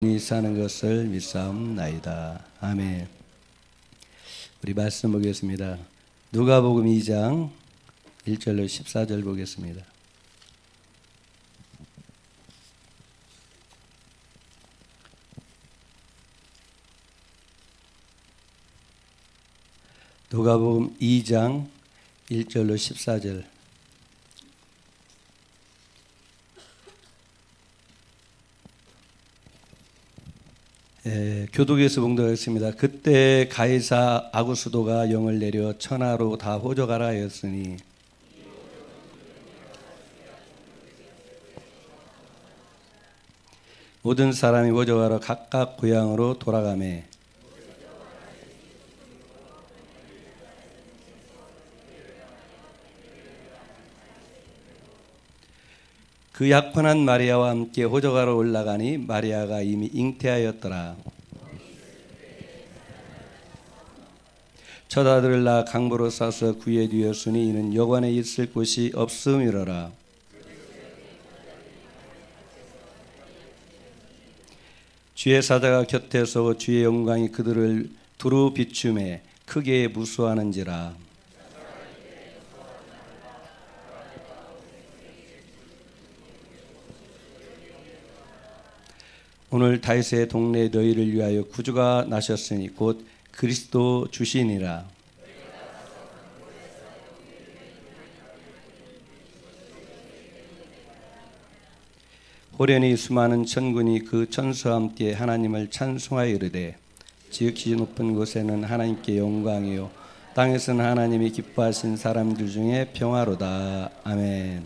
이 사는 것을 믿사옵나이다. 아멘. 우리 말씀 보겠습니다. 누가복음 2장 1절로 14절 보겠습니다. 누가복음 2장 1절로 14절. 교독에서 봉독하겠습니다. 그때 가이사 아구스도가 영을 내려 천하로 다 호적하라 하였으니 모든 사람이 호적하러 각각 고향으로 돌아가매 그 약혼한 마리아와 함께 호적하러 올라가니 마리아가 이미 잉태하였더라. 첫 아들을 낳아 강보로 싸서 구에 뒤었으니 이는 여관에 있을 곳이 없음이로라. 주의 사자가 곁에서 주의 영광이 그들을 두루 비추매 크게 무수하는지라. 오늘 다윗의 동네 너희를 위하여 구주가 나셨으니 곧 그리스도 주시니라. 호련히 수많은 천군이 그 천사와 함께 하나님을 찬송하여 이르되 지극히 높은 곳에는 하나님께 영광이요 땅에서는 하나님이 기뻐하신 사람들 중에 평화로다. 아멘.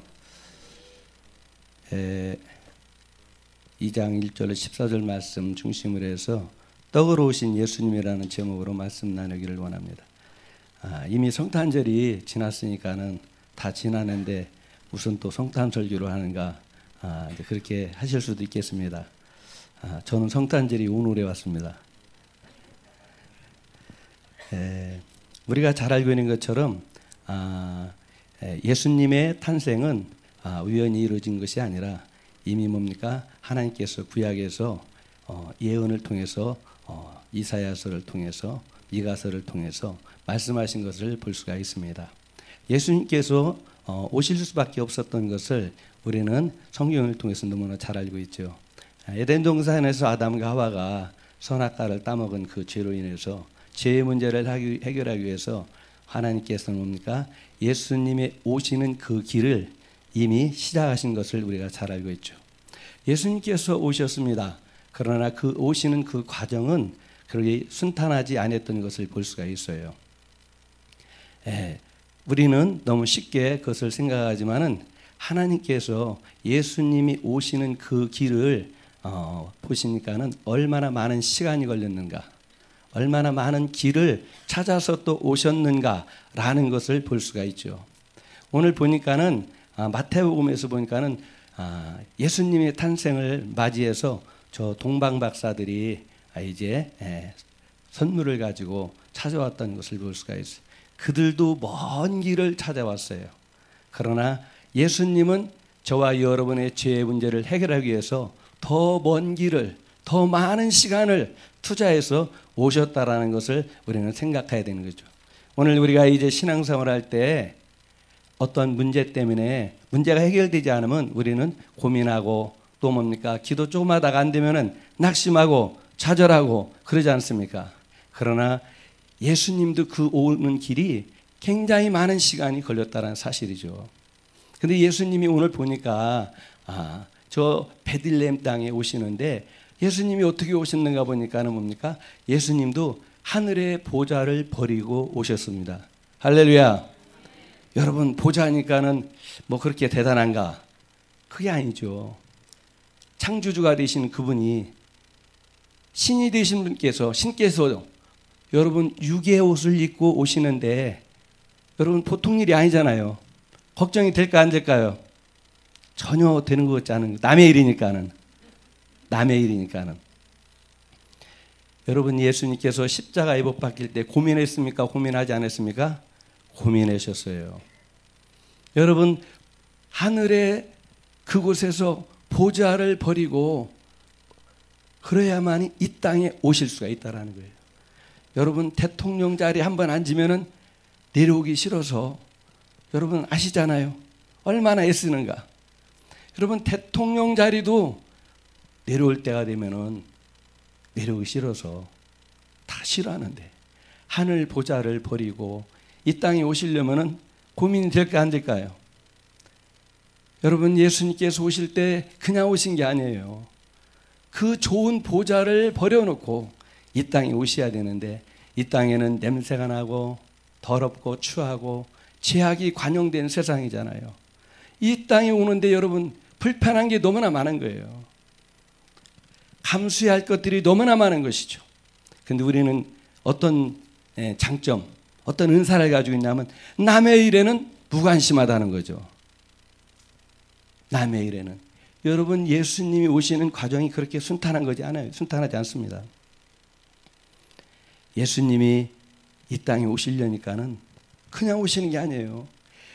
2장 1절 14절 말씀 중심으로 해서 떡으로 오신 예수님이라는 제목으로 말씀 나누기를 원합니다. 이미 성탄절이 지났으니까는 다 지났는데 무슨 또 성탄 설교를 하는가 그렇게 하실 수도 있겠습니다. 저는 성탄절이 오늘에 왔습니다. 우리가 잘 알고 있는 것처럼 예수님의 탄생은 우연히 이루어진 것이 아니라 이미 뭡니까? 하나님께서 구약에서 예언을 통해서 이사야서를 통해서 미가서를 통해서 말씀하신 것을 볼 수가 있습니다. 예수님께서 오실 수밖에 없었던 것을 우리는 성경을 통해서 너무나 잘 알고 있죠. 에덴 동산에서 아담과 하와가 선악과를 따먹은 그 죄로 인해서 죄의 문제를 해결하기 위해서 하나님께서는 뭡니까? 예수님의 오시는 그 길을 이미 시작하신 것을 우리가 잘 알고 있죠. 예수님께서 오셨습니다. 그러나 그 오시는 그 과정은 그렇게 순탄하지 않았던 것을 볼 수가 있어요. 우리는 너무 쉽게 그것을 생각하지만은 하나님께서 예수님이 오시는 그 길을 보시니까는 얼마나 많은 시간이 걸렸는가, 얼마나 많은 길을 찾아서 또 오셨는가라는 것을 볼 수가 있죠. 오늘 보니까는 마태복음에서 보니까는 예수님의 탄생을 맞이해서 저 동방 박사들이 이제 선물을 가지고 찾아왔던 것을 볼 수가 있어요. 그들도 먼 길을 찾아왔어요. 그러나 예수님은 저와 여러분의 죄의 문제를 해결하기 위해서 더 먼 길을, 더 많은 시간을 투자해서 오셨다라는 것을 우리는 생각해야 되는 거죠. 오늘 우리가 이제 신앙생활 할 때 어떤 문제 때문에 문제가 해결되지 않으면 우리는 고민하고 또 뭡니까? 기도 조금 하다가 안 되면은 낙심하고 좌절하고 그러지 않습니까? 그러나 예수님도 그 오는 길이 굉장히 많은 시간이 걸렸다는 사실이죠. 근데 예수님이 오늘 보니까 저 베들레헴 땅에 오시는데 예수님이 어떻게 오셨는가 보니까는 뭡니까? 예수님도 하늘의 보좌를 버리고 오셨습니다. 할렐루야. 여러분 보좌니까는 뭐 그렇게 대단한가? 그게 아니죠. 창조주가 되신 그분이 신이 되신 분께서 신께서 여러분 육의 옷을 입고 오시는데 여러분 보통 일이 아니잖아요. 걱정이 될까 안 될까요? 전혀 되는 것 같지 않은 남의 일이니까는. 여러분 예수님께서 십자가에 못 박힐 때 고민했습니까? 고민하지 않았습니까? 고민하셨어요. 여러분 하늘의 그곳에서 보좌를 버리고 그래야만 이 땅에 오실 수가 있다라는 거예요. 여러분 대통령 자리에 한번 앉으면은 내려오기 싫어서 여러분 아시잖아요. 얼마나 애쓰는가. 여러분 대통령 자리도 내려올 때가 되면은 내려오기 싫어서 다 싫어하는데 하늘 보좌를 버리고 이 땅에 오시려면은 고민이 될까 안 될까요? 여러분 예수님께서 오실 때 그냥 오신 게 아니에요. 그 좋은 보좌를 버려놓고 이 땅에 오셔야 되는데 이 땅에는 냄새가 나고 더럽고 추하고 죄악이 관용된 세상이잖아요. 이 땅에 오는데 여러분 불편한 게 너무나 많은 거예요. 감수해야 할 것들이 너무나 많은 것이죠. 그런데 우리는 어떤 장점, 어떤 은사를 가지고 있냐면 남의 일에는 무관심하다는 거죠. 남의 일에는. 여러분 예수님이 오시는 과정이 그렇게 순탄한 않아요. 순탄하지 않습니다. 예수님이 이 땅에 오시려니까는 그냥 오시는 게 아니에요.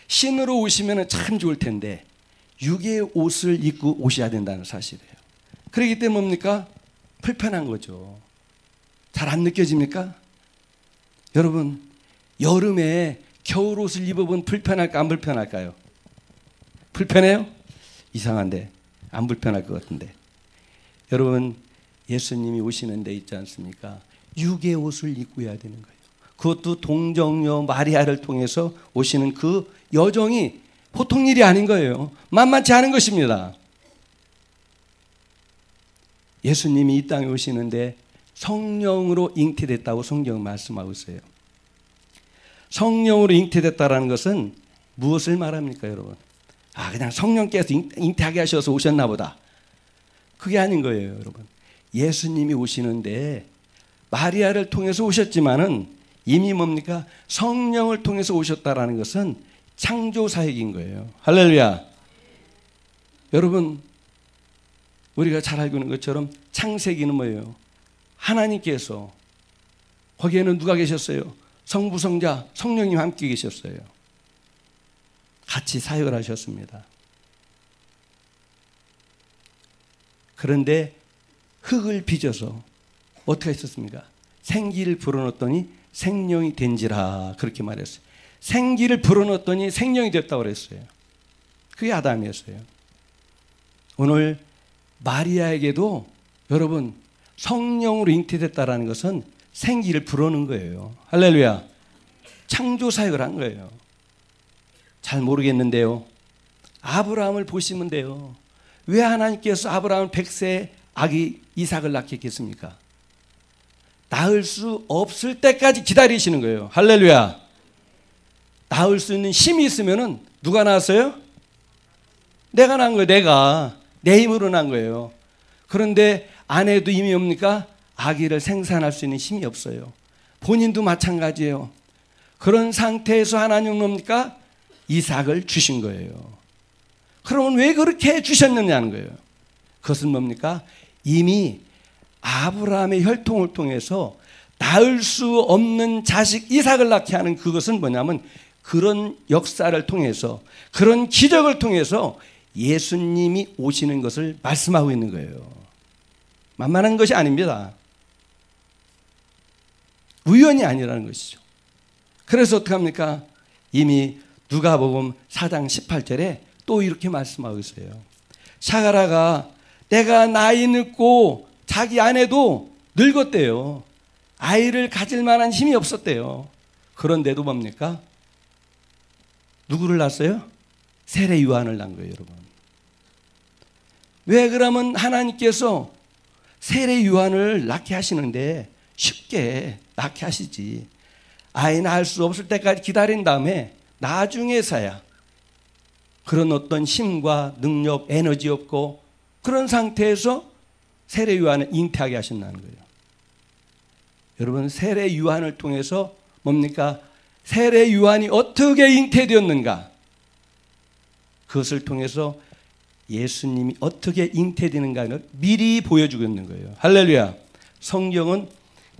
신으로 오시면 참 좋을 텐데 육의 옷을 입고 오셔야 된다는 사실이에요. 그렇기 때문에 뭡니까? 불편한 거죠. 잘 안 느껴집니까? 여러분 여름에 겨울옷을 입어보면 불편할까 안 불편할까요? 불편해요? 이상한데 안 불편할 것 같은데. 여러분 예수님이 오시는 데 있지 않습니까? 육의 옷을 입고 해야 되는 거예요. 그것도 동정녀 마리아를 통해서 오시는 그 여정이 보통 일이 아닌 거예요. 만만치 않은 것입니다. 예수님이 이 땅에 오시는데 성령으로 잉태됐다고 성경은 말씀하고 있어요. 성령으로 잉태됐다라는 것은 무엇을 말합니까, 여러분? 그냥 성령께서 잉태하게 하셔서 오셨나 보다. 그게 아닌 거예요, 여러분. 예수님이 오시는데 마리아를 통해서 오셨지만은 이미 뭡니까? 성령을 통해서 오셨다라는 것은 창조 사역인 거예요. 할렐루야. 여러분 우리가 잘 알고 있는 것처럼 창세기는 뭐예요? 하나님께서 거기에는 누가 계셨어요? 성부, 성자, 성령님 함께 계셨어요. 같이 사역을 하셨습니다. 그런데 흙을 빚어서 어떻게 했었습니까? 생기를 불어넣었더니 생명이 된지라 그렇게 말했어요. 생기를 불어넣었더니 생명이 됐다고 그랬어요. 그게 아담이었어요. 오늘 마리아에게도 여러분 성령으로 잉태됐다라는 것은 생기를 불어넣은 거예요. 할렐루야. 창조 사역을 한 거예요. 잘 모르겠는데요. 아브라함을 보시면 돼요. 왜 하나님께서 아브라함을 100세 아기 이삭을 낳게 했겠습니까? 낳을 수 없을 때까지 기다리시는 거예요. 할렐루야. 낳을 수 있는 힘이 있으면은 누가 낳았어요? 내가 낳은 거예요. 내가 내 힘으로 낳은 거예요. 그런데 아내도 이미 뭡니까? 아기를 생산할 수 있는 힘이 없어요. 본인도 마찬가지예요. 그런 상태에서 하나님은 뭡니까? 이삭을 주신 거예요. 그러면 왜 그렇게 주셨느냐는 거예요. 그것은 뭡니까? 이미 아브라함의 혈통을 통해서 낳을 수 없는 자식 이삭을 낳게 하는 그것은 뭐냐면 그런 역사를 통해서 그런 기적을 통해서 예수님이 오시는 것을 말씀하고 있는 거예요. 만만한 것이 아닙니다. 우연이 아니라는 것이죠. 그래서 어떻게 합니까? 이미 누가복음 4장 18절에 또 이렇게 말씀하고 있어요. 사가라가 내가 나이 늙고 자기 아내도 늙었대요. 아이를 가질 만한 힘이 없었대요. 그런데도 뭡니까? 누구를 낳았어요? 세례 요한을 낳은 거예요, 여러분. 왜 그러면 하나님께서 세례 요한을 낳게 하시는데 쉽게 낳게 하시지. 아이 낳을 수 없을 때까지 기다린 다음에 나중에서야 그런 어떤 힘과 능력, 에너지 없고 그런 상태에서 세례 요한을 잉태하게 하신다는 거예요. 여러분 세례 요한을 통해서 뭡니까? 세례 요한이 어떻게 잉태되었는가? 그것을 통해서 예수님이 어떻게 잉태되는가를 미리 보여주고 있는 거예요. 할렐루야. 성경은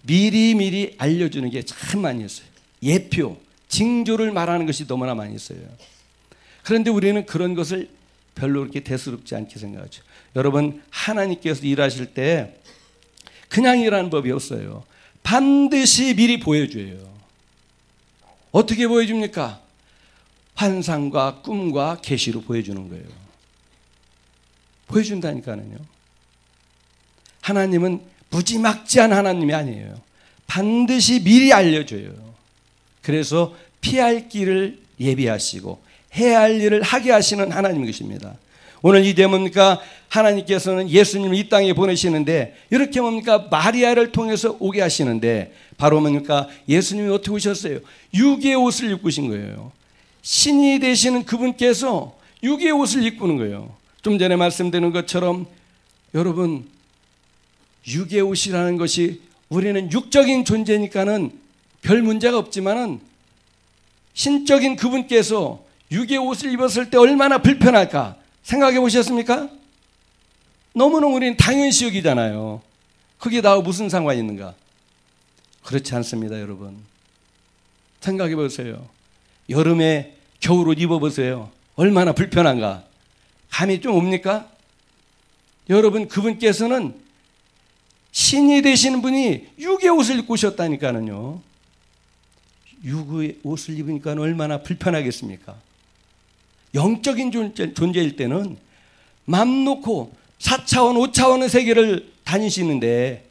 미리미리 알려주는 게 참 많이 있어요. 예표, 징조를 말하는 것이 너무나 많이 있어요. 그런데 우리는 그런 것을 별로 그렇게 대수롭지 않게 생각하죠. 여러분 하나님께서 일하실 때 그냥 일하는 법이 없어요. 반드시 미리 보여줘요. 어떻게 보여줍니까? 환상과 꿈과 계시로 보여주는 거예요. 보여준다니까요. 하나님은 무지막지한 하나님이 아니에요. 반드시 미리 알려줘요. 그래서 피할 길을 예비하시고 해야 할 일을 하게 하시는 하나님인 것입니다. 오늘 이 대목입니까? 하나님께서는 예수님을 이 땅에 보내시는데 이렇게 뭡니까? 마리아를 통해서 오게 하시는데 바로 뭡니까? 예수님이 어떻게 오셨어요? 육의 옷을 입고 오신 거예요. 신이 되시는 그분께서 육의 옷을 입고 오는 거예요. 좀 전에 말씀드린 것처럼 여러분, 육의 옷이라는 것이 우리는 육적인 존재니까는 별 문제가 없지만은 신적인 그분께서 육의 옷을 입었을 때 얼마나 불편할까 생각해 보셨습니까? 너무너무 우리는 당연시 여기잖아요. 그게 나하고 무슨 상관이 있는가? 그렇지 않습니다, 여러분. 생각해 보세요. 여름에 겨울옷 입어보세요. 얼마나 불편한가? 감이 좀 옵니까? 여러분, 그분께서는 신이 되시는 분이 육의 옷을 입고 오셨다니까는요. 육의 옷을 입으니까 얼마나 불편하겠습니까? 영적인 존재일 때는 맘 놓고 4차원, 5차원의 세계를 다니시는데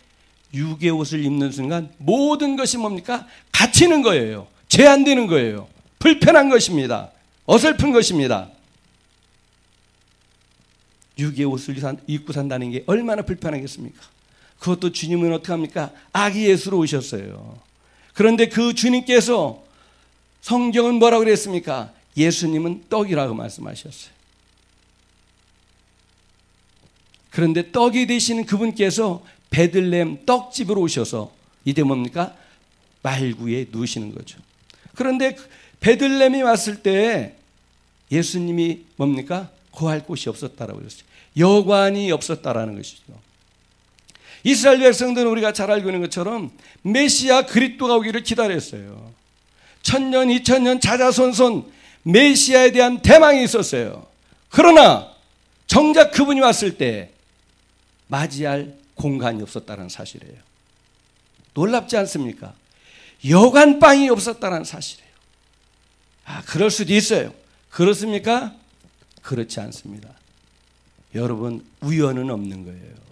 육의 옷을 입는 순간 모든 것이 뭡니까? 갇히는 거예요. 제한되는 거예요. 불편한 것입니다. 어설픈 것입니다. 육의 옷을 입고 산다는 게 얼마나 불편하겠습니까? 그것도 주님은 어떻게 합니까? 아기 예수로 오셨어요. 그런데 그 주님께서 성경은 뭐라고 그랬습니까? 예수님은 떡이라고 말씀하셨어요. 그런데 떡이 되시는 그분께서 베들레헴 떡집으로 오셔서 이제 뭡니까? 말구에 누우시는 거죠. 그런데 베들레헴이 왔을 때 예수님이 뭡니까? 거할 곳이 없었다라고 그랬어요. 여관이 없었다라는 것이죠. 이스라엘 백성들은 우리가 잘 알고 있는 것처럼 메시아 그리스도가 오기를 기다렸어요. 1000년, 2000년 자자손손 메시아에 대한 대망이 있었어요. 그러나 정작 그분이 왔을 때 맞이할 공간이 없었다는 사실이에요. 놀랍지 않습니까? 여관방이 없었다는 사실이에요. 그럴 수도 있어요. 그렇습니까? 그렇지 않습니다. 여러분, 우연은 없는 거예요.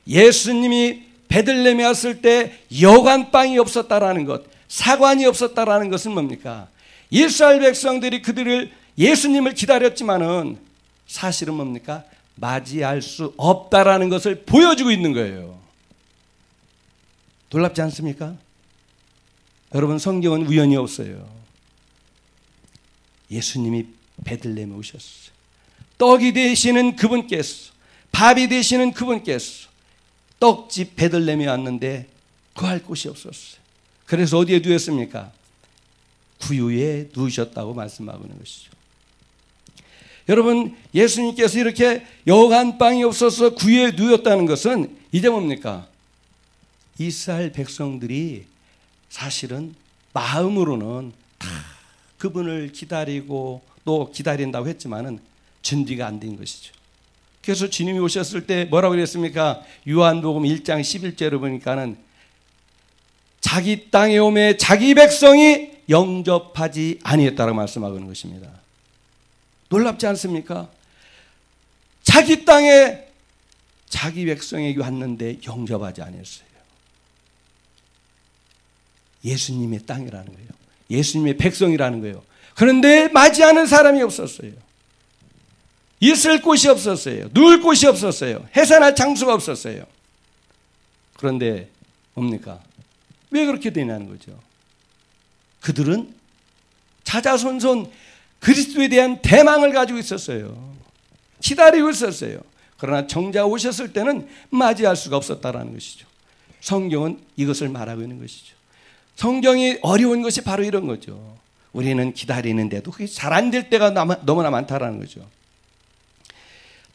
예수님이 베들레헴에 왔을 때 여관방이 없었다라는 것, 사관이 없었다라는 것은 뭡니까? 이스라엘 백성들이 예수님을 기다렸지만은 사실은 뭡니까? 맞이할 수 없다라는 것을 보여주고 있는 거예요. 놀랍지 않습니까? 여러분, 성경은 우연이 없어요. 예수님이 베들레헴에 오셨어요. 떡이 되시는 그분께서, 밥이 되시는 그분께서 떡집 베들레헴에 왔는데 거할 곳이 없었어요. 그래서 어디에 누웠습니까? 구유에 누우셨다고 말씀하고 있는 것이죠. 여러분, 예수님께서 이렇게 여관방이 없어서 구유에 누웠다는 것은 이제 뭡니까? 이스라엘 백성들이 사실은 마음으로는 다 그분을 기다리고 또 기다린다고 했지만은 준비가 안 된 것이죠. 그래서 주님이 오셨을 때 뭐라고 그랬습니까? 요한복음 1장 11절을 보니까는 자기 땅에 오매 자기 백성이 영접하지 아니했다라고 말씀하고 있는 것입니다. 놀랍지 않습니까? 자기 땅에 자기 백성에게 왔는데 영접하지 않았어요. 예수님의 땅이라는 거예요. 예수님의 백성이라는 거예요. 그런데 맞이하는 사람이 없었어요. 있을 곳이 없었어요. 누울 곳이 없었어요. 해산할 장소가 없었어요. 그런데 뭡니까? 왜 그렇게 되냐는 거죠. 그들은 자자손손 그리스도에 대한 대망을 가지고 있었어요. 기다리고 있었어요. 그러나 정작 오셨을 때는 맞이할 수가 없었다라는 것이죠. 성경은 이것을 말하고 있는 것이죠. 성경이 어려운 것이 바로 이런 거죠. 우리는 기다리는데도 그게 잘 안 될 때가 너무나 많다라는 거죠.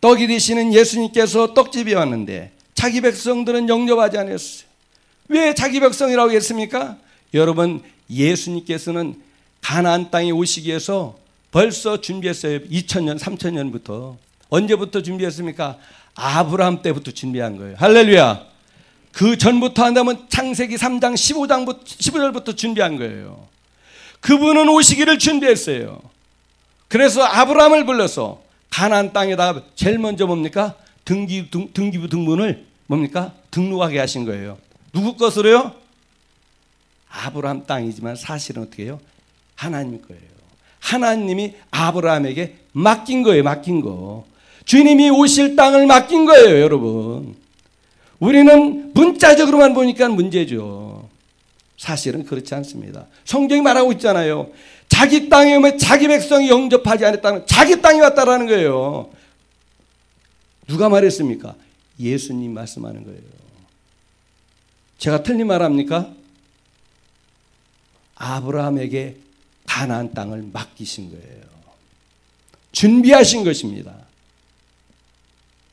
떡이 되시는 예수님께서 떡집에 왔는데 자기 백성들은 영접하지 않았어요. 왜 자기 백성이라고 했습니까? 여러분, 예수님께서는 가나안 땅에 오시기 위해서 벌써 준비했어요. 2000년, 3000년부터. 언제부터 준비했습니까? 아브라함 때부터 준비한 거예요. 할렐루야. 그 전부터 한다면 창세기 3장 15절부터 준비한 거예요. 그분은 오시기를 준비했어요. 그래서 아브라함을 불러서 가나안 땅에다가 제일 먼저 뭡니까? 등기부 등본을 뭡니까? 등록하게 하신 거예요. 누구 것으로요? 아브라함 땅이지만 사실은 어떻게 해요? 하나님 거예요. 하나님이 아브라함에게 맡긴 거예요. 맡긴 거. 주님이 오실 땅을 맡긴 거예요, 여러분. 우리는 문자적으로만 보니까 문제죠. 사실은 그렇지 않습니다. 성경이 말하고 있잖아요. 자기 땅에 오면 자기 백성이 영접하지 않았다는, 자기 땅이 왔다라는 거예요. 누가 말했습니까? 예수님 말씀하는 거예요. 제가 틀린 말 합니까? 아브라함에게 가나안 땅을 맡기신 거예요. 준비하신 것입니다.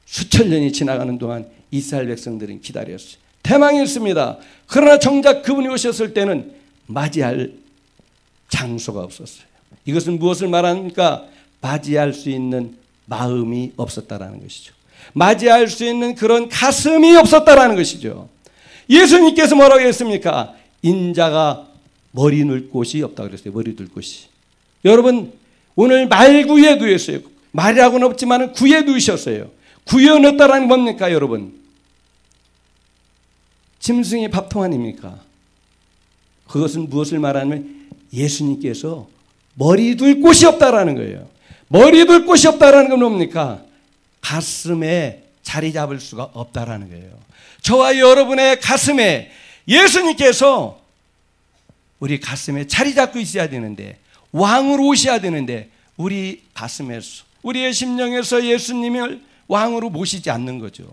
수천 년이 지나가는 동안 이스라엘 백성들은 기다렸어요. 대망했습니다. 그러나 정작 그분이 오셨을 때는 맞이할 장소가 없었어요. 이것은 무엇을 말합니까? 맞이할 수 있는 마음이 없었다라는 것이죠. 맞이할 수 있는 그런 가슴이 없었다라는 것이죠. 예수님께서 뭐라고 했습니까? 인자가 머리 둘 곳이 없다고 그랬어요. 머리 둘 곳이. 여러분, 오늘 말 구에 두셨어요. 말이라고는 없지만 구에 두셨어요. 구에 넣었다라는 게 뭡니까, 여러분? 짐승의 밥통 아닙니까? 그것은 무엇을 말하냐면 예수님께서 머리 둘 곳이 없다라는 거예요. 머리 둘 곳이 없다라는 건 뭡니까? 가슴에 자리 잡을 수가 없다라는 거예요. 저와 여러분의 가슴에 예수님께서 우리 가슴에 자리 잡고 있어야 되는데, 왕으로 오셔야 되는데 우리 가슴에서, 우리의 심령에서 예수님을 왕으로 모시지 않는 거죠.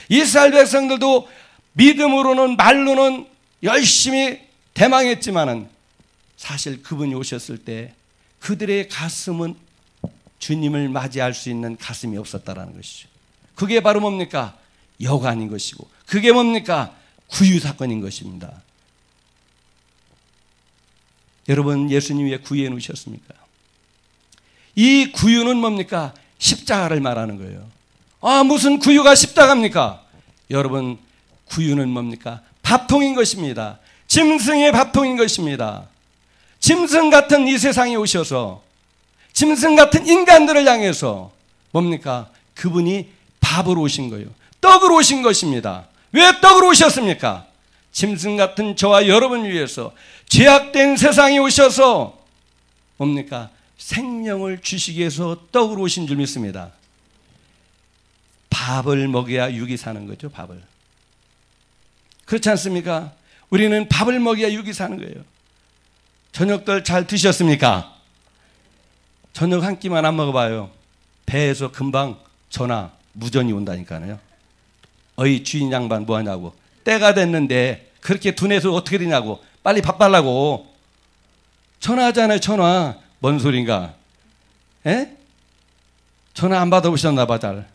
이스라엘 백성들도 믿음으로는 말로는 열심히 대망했지만은 사실 그분이 오셨을 때 그들의 가슴은 주님을 맞이할 수 있는 가슴이 없었다라는 것이죠. 그게 바로 뭡니까? 여관인 것이고, 그게 뭡니까? 구유 사건인 것입니다. 여러분, 예수님 왜 구유에 놓으셨습니까? 이 구유는 뭡니까? 십자가를 말하는 거예요. 아, 무슨 구유가 십자가입니까? 여러분, 구유는 뭡니까? 밥통인 것입니다. 짐승의 밥통인 것입니다. 짐승 같은 이 세상에 오셔서 짐승 같은 인간들을 향해서 뭡니까? 그분이 밥으로 오신 거예요. 떡으로 오신 것입니다. 왜 떡으로 오셨습니까? 짐승 같은 저와 여러분을 위해서 죄악된 세상에 오셔서 뭡니까? 생명을 주시기 위해서 떡으로 오신 줄 믿습니다. 밥을 먹여야 육이 사는 거죠. 밥을. 그렇지 않습니까? 우리는 밥을 먹여야 육이 사는 거예요. 저녁들 잘 드셨습니까? 저녁 한 끼만 안 먹어봐요. 배에서 금방 전화, 무전이 온다니까요. 어이 주인 양반 뭐 하냐고. 때가 됐는데 그렇게 둔해서 어떻게 되냐고. 빨리 밥 달라고. 전화하잖아요. 전화. 뭔 소린가? 에? 전화 안 받아보셨나 봐. 잘.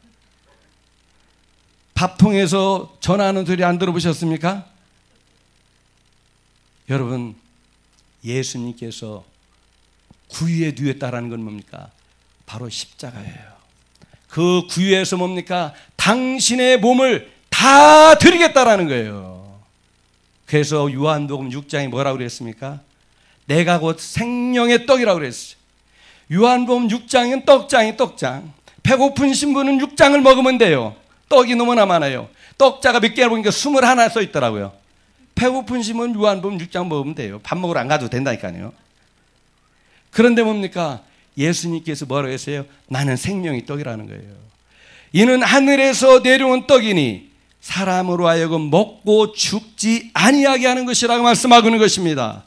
밥통에서 전화하는 소리 안 들어보셨습니까? 여러분, 예수님께서 구유에 누웠다라는 건 뭡니까? 바로 십자가예요. 그 구유에서 뭡니까? 당신의 몸을 다 드리겠다라는 거예요. 그래서 요한복음 6장에 뭐라고 그랬습니까? 내가 곧 생명의 떡이라고 그랬어요. 요한복음 6장은 떡장. 배고픈 신부는 6장을 먹으면 돼요. 떡이 너무나 많아요. 떡자가 몇 개나 보니까 21 써 있더라고요. 배고픈 신부는 요한복음 6장 먹으면 돼요. 밥 먹으러 안 가도 된다니까요. 그런데 뭡니까? 예수님께서 뭐라고 했어요? 나는 생명의 떡이라는 거예요. 이는 하늘에서 내려온 떡이니 사람으로 하여금 먹고 죽지 아니하게 하는 것이라고 말씀하고 있는 것입니다.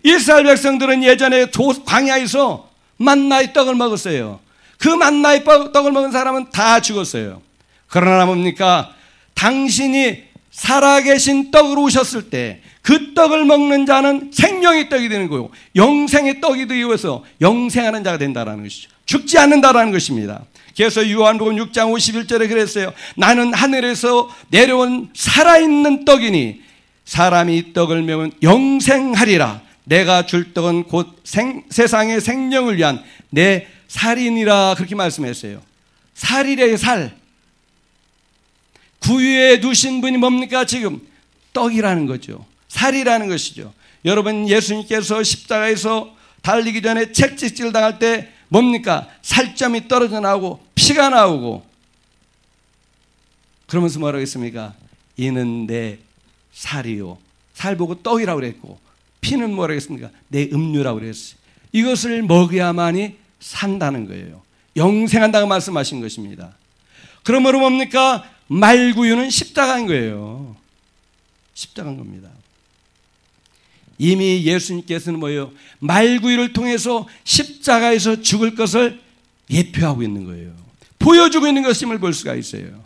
이스라엘 백성들은 예전에 광야에서 만나의 떡을 먹었어요. 그 만나의 떡을 먹은 사람은 다 죽었어요. 그러나 뭡니까? 당신이 살아계신 떡으로 오셨을 때 그 떡을 먹는 자는 생명의 떡이 되는 거고 영생의 떡이 되어서 영생하는 자가 된다는 것이죠. 죽지 않는다라는 것입니다. 그래서 요한복음 6장 51절에 그랬어요. 나는 하늘에서 내려온 살아있는 떡이니 사람이 이 떡을 먹으면 영생하리라. 내가 줄 떡은 곧 세상의 생명을 위한 내 살이니라. 그렇게 말씀했어요. 살이래요. 살. 구유에 두신 분이 뭡니까? 지금 떡이라는 거죠. 살이라는 것이죠. 여러분, 예수님께서 십자가에서 달리기 전에 채찍질 당할 때 뭡니까? 살점이 떨어져 나오고 피가 나오고, 그러면서 뭐라고 했습니까? 이는 내 살이요. 살 보고 떡이라고 그랬고, 피는 뭐라고 했습니까? 내 음료라고 그랬어요. 이것을 먹어야만이 산다는 거예요. 영생한다고 말씀하신 것입니다. 그러므로 뭡니까? 말구유는 십자가인 거예요. 십자가인 겁니다. 이미 예수님께서는 뭐예요? 말구유를 통해서 십자가에서 죽을 것을 예표하고 있는 거예요. 보여주고 있는 것임을 볼 수가 있어요.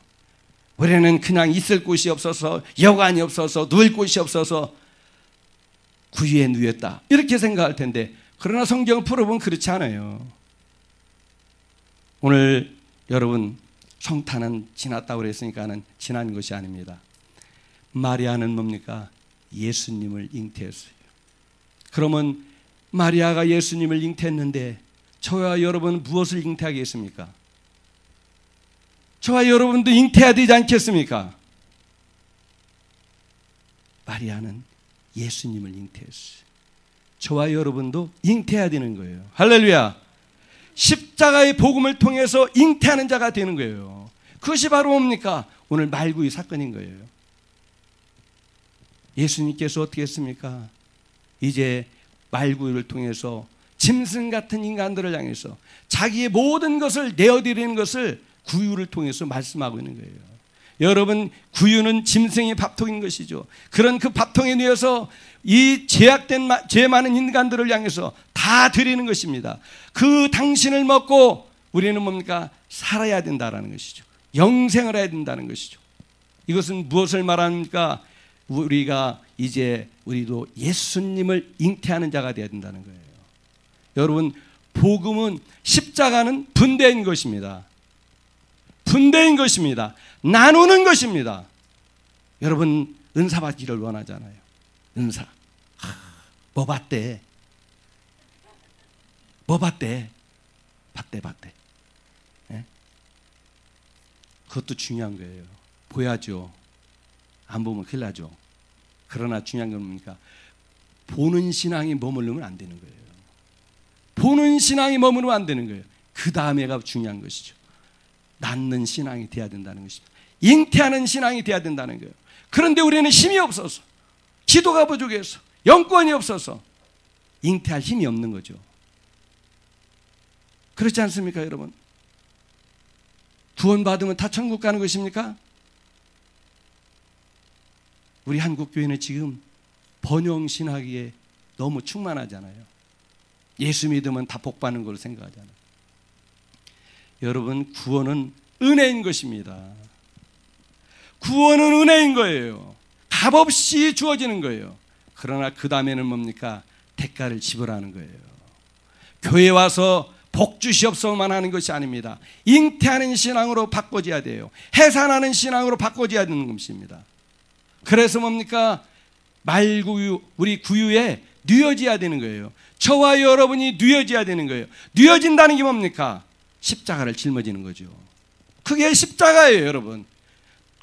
우리는 그냥 있을 곳이 없어서, 여관이 없어서, 누울 곳이 없어서 구유에 누웠다, 이렇게 생각할 텐데, 그러나 성경을 풀어보면 그렇지 않아요. 오늘 여러분, 성탄은 지났다고 그랬으니까는 지난 것이 아닙니다. 마리아는 뭡니까? 예수님을 잉태했어요. 그러면 마리아가 예수님을 잉태했는데 저와 여러분은 무엇을 잉태하겠습니까? 저와 여러분도 잉태해야 되지 않겠습니까? 마리아는 예수님을 잉태했어요. 저와 여러분도 잉태해야 되는 거예요. 할렐루야. 십자가의 복음을 통해서 잉태하는 자가 되는 거예요. 그것이 바로 뭡니까? 오늘 말구유 사건인 거예요. 예수님께서 어떻게 했습니까? 이제 말구유를 통해서 짐승 같은 인간들을 향해서 자기의 모든 것을 내어드리는 것을 구유를 통해서 말씀하고 있는 거예요. 여러분, 구유는 짐승의 밥통인 것이죠. 그런 그 밥통에 누워서 이 죄악된 죄 많은 인간들을 향해서 다 드리는 것입니다. 그 당신을 먹고 우리는 뭡니까? 살아야 된다는 것이죠. 영생을 해야 된다는 것이죠. 이것은 무엇을 말합니까? 우리가 이제 우리도 예수님을 잉태하는 자가 되어야 된다는 거예요. 여러분, 복음은, 십자가는 분배인 것입니다. 분배인 것입니다. 나누는 것입니다. 여러분, 은사 받기를 원하잖아요. 은사. 뭐 받대? 뭐 받대? 받대. 네? 그것도 중요한 거예요. 보야죠. 안 보면 큰일 나죠. 그러나 중요한 건 뭡니까? 보는 신앙이 머무르면 안 되는 거예요. 보는 신앙이 머무르면 안 되는 거예요. 그 다음에가 중요한 것이죠. 낳는 신앙이 돼야 된다는 것입니다. 잉태하는 신앙이 돼야 된다는 거예요. 그런데 우리는 힘이 없어서, 기도가 부족해서, 영권이 없어서 잉태할 힘이 없는 거죠. 그렇지 않습니까, 여러분? 구원받으면 다 천국 가는 것입니까? 우리 한국교회는 지금 번영신학에 너무 충만하잖아요. 예수 믿으면 다 복받는 걸로 생각하잖아요. 여러분, 구원은 은혜인 것입니다. 구원은 은혜인 거예요. 값없이 주어지는 거예요. 그러나 그 다음에는 뭡니까? 대가를 지불하는 거예요. 교회 와서 복 주시옵소서만 하는 것이 아닙니다. 잉태하는 신앙으로 바꿔져야 돼요. 해산하는 신앙으로 바꿔져야 되는 것입니다. 그래서 뭡니까? 말구유, 우리 구유에 누여져야 되는 거예요. 저와 여러분이 누여져야 되는 거예요. 누여진다는 게 뭡니까? 십자가를 짊어지는 거죠. 그게 십자가예요, 여러분.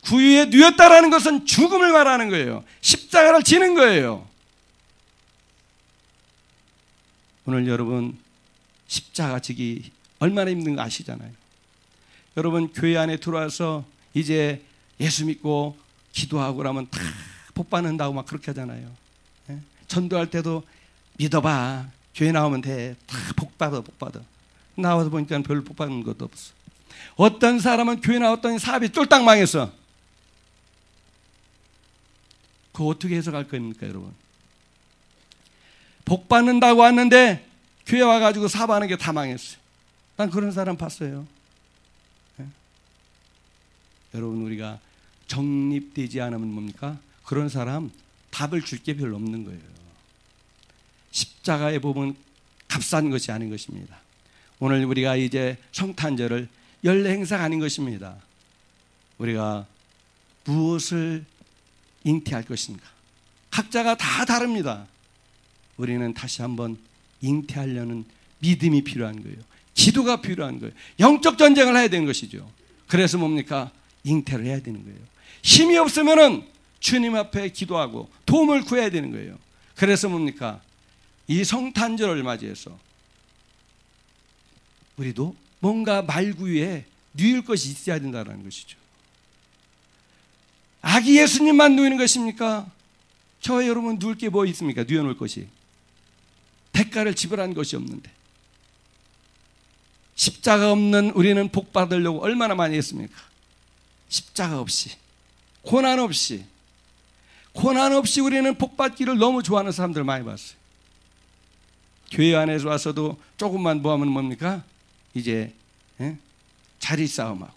구유에 누였다라는 것은 죽음을 말하는 거예요. 십자가를 지는 거예요. 오늘 여러분, 십자가 지기 얼마나 힘든 거 아시잖아요. 여러분, 교회 안에 들어와서 이제 예수 믿고 기도하고 그러면 다 복 받는다고 막 그렇게 하잖아요. 전도할 때도 믿어봐, 교회 나오면 돼, 다 복 받아. 나와서 보니까 별로 복 받는 것도 없어. 어떤 사람은 교회 나왔더니 사업이 쫄딱 망했어. 그거 어떻게 해석할 겁니까, 여러분? 복 받는다고 왔는데 교회 와가지고 사업하는 게 다 망했어요. 난 그런 사람 봤어요. 네? 여러분, 우리가 정립되지 않으면 뭡니까? 그런 사람 답을 줄 게 별로 없는 거예요. 십자가에 보면 값싼 것이 아닌 것입니다. 오늘 우리가 이제 성탄절을 연례 행사가 아닌 것입니다. 우리가 무엇을 잉태할 것인가? 각자가 다 다릅니다. 우리는 다시 한번 잉태하려는 믿음이 필요한 거예요. 기도가 필요한 거예요. 영적 전쟁을 해야 되는 것이죠. 그래서 뭡니까? 잉태를 해야 되는 거예요. 힘이 없으면은 주님 앞에 기도하고 도움을 구해야 되는 거예요. 그래서 뭡니까? 이 성탄절을 맞이해서 우리도 뭔가 말구유에 누일 것이 있어야 된다는 것이죠. 아기 예수님만 누이는 것입니까? 저와 여러분 누울 게 뭐 있습니까? 누워놓을 것이. 대가를 지불한 것이 없는데. 십자가 없는 우리는 복 받으려고 얼마나 많이 했습니까? 십자가 없이, 고난 없이 우리는 복 받기를 너무 좋아하는 사람들 많이 봤어요. 교회 안에서 와서도 조금만 뭐 하면 뭡니까? 이제 자리 싸움하고.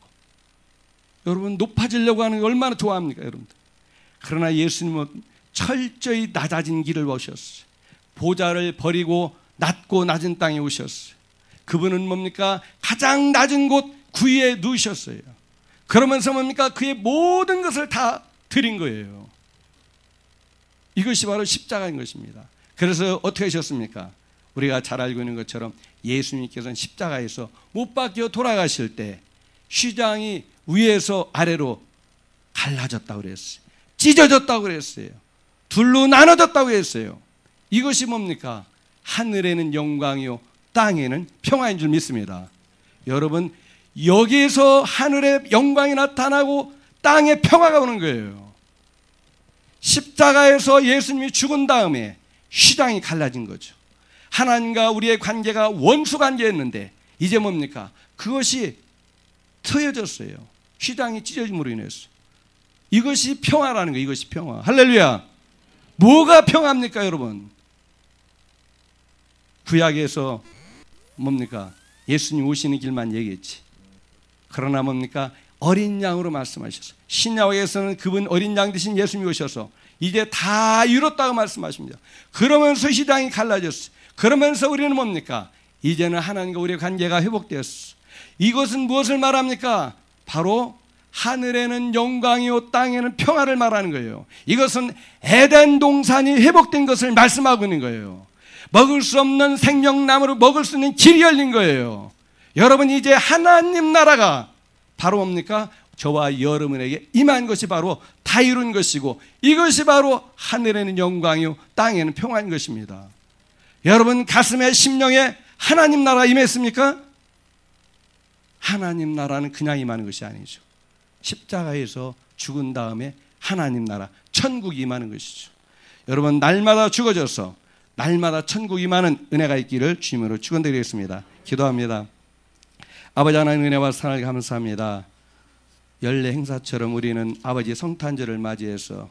여러분 높아지려고 하는 거 얼마나 좋아합니까, 여러분들? 그러나 예수님은 철저히 낮아진 길을 오셨어요. 보좌를 버리고 낮고 낮은 땅에 오셨어요. 그분은 뭡니까? 가장 낮은 곳 구유에 누우셨어요. 그러면서 뭡니까? 그의 모든 것을 다 드린 거예요. 이것이 바로 십자가인 것입니다. 그래서 어떻게 하셨습니까? 우리가 잘 알고 있는 것처럼 예수님께서는 십자가에서 못 박혀 돌아가실 때 휘장이 위에서 아래로 갈라졌다고 그랬어요. 찢어졌다고 그랬어요. 둘로 나눠졌다고 했어요. 이것이 뭡니까? 하늘에는 영광이요 땅에는 평화인 줄 믿습니다. 여러분, 여기에서 하늘의 영광이 나타나고 땅에 평화가 오는 거예요. 십자가에서 예수님이 죽은 다음에 휘장이 갈라진 거죠. 하나님과 우리의 관계가 원수 관계였는데 이제 뭡니까? 그것이 트여졌어요. 휘장이 찢어짐으로 인해서. 이것이 평화라는 거예요. 이것이 평화. 할렐루야. 뭐가 평화입니까, 여러분? 구약에서 뭡니까? 예수님 오시는 길만 얘기했지. 그러나 뭡니까? 어린 양으로 말씀하셨어요. 신약에서는 그분 어린 양 대신 예수님이 오셔서 이제 다 이뤘다고 말씀하십니다. 그러면서 휘장이 갈라졌어요. 그러면서 우리는 뭡니까? 이제는 하나님과 우리의 관계가 회복되었어. 이것은 무엇을 말합니까? 바로 하늘에는 영광이요 땅에는 평화를 말하는 거예요. 이것은 에덴 동산이 회복된 것을 말씀하고 있는 거예요. 먹을 수 없는 생명나무로 먹을 수 있는 길이 열린 거예요. 여러분, 이제 하나님 나라가 바로 뭡니까? 저와 여러분에게 임한 것이 바로 다 이룬 것이고 이것이 바로 하늘에는 영광이요 땅에는 평화인 것입니다. 여러분 가슴에 심령에 하나님 나라 임했습니까? 하나님 나라는 그냥 임하는 것이 아니죠. 십자가에서 죽은 다음에 하나님 나라 천국이 임하는 것이죠. 여러분 날마다 죽어져서 날마다 천국이 임하는 은혜가 있기를 주님으로 축원드리겠습니다. 기도합니다. 아버지 하나님 은혜와 사랑을 감사합니다. 연례 행사처럼 우리는 아버지 성탄절을 맞이해서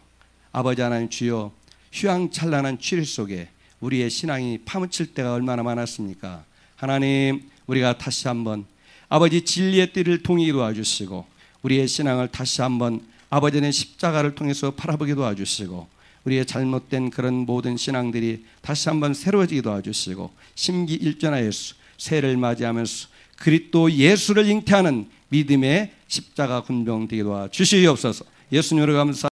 아버지 하나님 주여 휘황찬란한 추리 속에 우리의 신앙이 파묻힐 때가 얼마나 많았습니까? 하나님 우리가 다시 한번 아버지 진리의 띠를 통해 도와주시고 우리의 신앙을 다시 한번 아버지의 십자가를 통해서 바라보게 도와주시고 우리의 잘못된 그런 모든 신앙들이 다시 한번 새로워지게 도와주시고 심기일전하여서 새해를 맞이하면서 그리스도 예수를 잉태하는 믿음의 십자가 군병 되게 도와주시옵소서. 예수님으로 감사